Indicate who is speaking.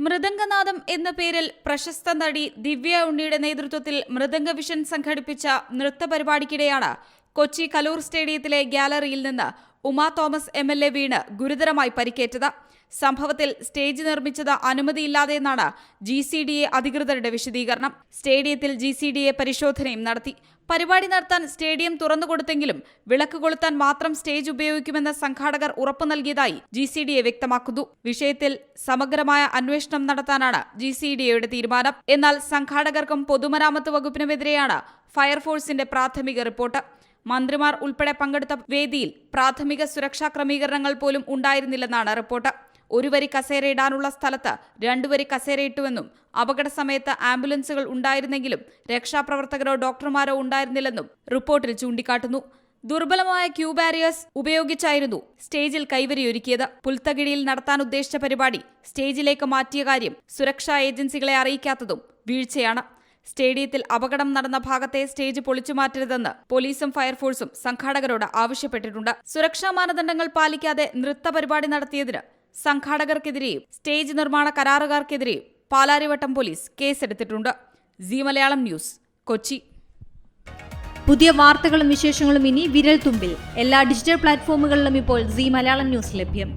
Speaker 1: മൃദംഗനാദം എന്ന പേരിൽ പ്രശസ്ത നടി ദിവ്യ ഉണ്ണിയുടെ നേതൃത്വത്തിൽ മൃദംഗ വിഷൻ സംഘടിപ്പിച്ച നൃത്തപരിപാടിക്കിടെയാണ് കൊച്ചി കലൂർ സ്റ്റേഡിയത്തിലെ ഗ്യാലറിയിൽ നിന്ന് ഉമാ തോമസ് MLA വീണ് ഗുരുതരമായി പരിക്കേറ്റത്. സംഭവത്തിൽ സ്റ്റേജ് നിർമ്മിച്ചത് അനുമതിയില്ലാതെയെന്നാണ് GCDA അധികൃതരുടെ വിശദീകരണം. സ്റ്റേഡിയത്തിൽ GCDA പരിശോധനയും നടത്തി. പരിപാടി നടത്താൻ സ്റ്റേഡിയം തുറന്നുകൊടുത്തെങ്കിലും വിളക്ക് കൊളുത്താൻ മാത്രം സ്റ്റേജ് ഉപയോഗിക്കുമെന്ന് സംഘാടകർ ഉറപ്പു നൽകിയതായി GCDA വ്യക്തമാക്കുന്നു. വിഷയത്തിൽ സമഗ്രമായ അന്വേഷണം നടത്താനാണ് GCDAയുടെ തീരുമാനം. എന്നാൽ സംഘാടകർക്കും പൊതുമരാമത്ത് വകുപ്പിനുമെതിരെയാണ് ഫയർഫോഴ്സിന്റെ പ്രാഥമിക റിപ്പോർട്ട്. മന്ത്രിമാർ ഉൾപ്പെടെ പങ്കെടുത്ത വേദിയിൽ പ്രാഥമിക സുരക്ഷാ ക്രമീകരണങ്ങൾ പോലും ഉണ്ടായിരുന്നില്ലെന്നാണ് റിപ്പോർട്ട്. ഒരു വരി കസേരയിടാനുള്ള സ്ഥലത്ത് 2 വരി കസേരയിട്ടുവെന്നും അപകട സമയത്ത് ആംബുലൻസുകൾ ഉണ്ടായിരുന്നെങ്കിലും രക്ഷാപ്രവർത്തകരോ ഡോക്ടർമാരോ ഉണ്ടായിരുന്നില്ലെന്നും റിപ്പോർട്ടിൽ ചൂണ്ടിക്കാട്ടുന്നു. ദുർബലമായ ക്യൂ ബാരിയേഴ്സ് ഉപയോഗിച്ചായിരുന്നു സ്റ്റേജിൽ കൈവരിയൊരുക്കിയത്. പുൽത്തകിടിയിൽ നടത്താൻ ഉദ്ദേശിച്ച പരിപാടി സ്റ്റേജിലേക്ക് മാറ്റിയ കാര്യം സുരക്ഷാ ഏജൻസികളെ അറിയിക്കാത്തതും വീഴ്ചയാണ്. സ്റ്റേഡിയത്തിൽ അപകടം നടന്ന ഭാഗത്തെ സ്റ്റേജ് പൊളിച്ചുമാറ്റരുതെന്ന് പോലീസും ഫയർഫോഴ്സും സംഘാടകരോട് ആവശ്യപ്പെട്ടിട്ടുണ്ട്. സുരക്ഷാ മാനദണ്ഡങ്ങൾ പാലിക്കാതെ നൃത്തപരിപാടി നടത്തിയതിന് സംഘാടകർക്കെതിരെയും സ്റ്റേജ് നിർമ്മാണ കരാറുകാർക്കെതിരെയും പാലാരിവട്ടം പോലീസ് കേസെടുത്തിട്ടുണ്ട്. Zee Malayalam news, Kochi.
Speaker 2: പുതിയ വാർത്തകളും വിശേഷങ്ങളും ഇനി വിരൽ തുമ്പിൽ. എല്ലാ ഡിജിറ്റൽ പ്ലാറ്റ്ഫോമുകളിലും ഇപ്പോൾ സീ മലയാളം ന്യൂസ് ലഭ്യം.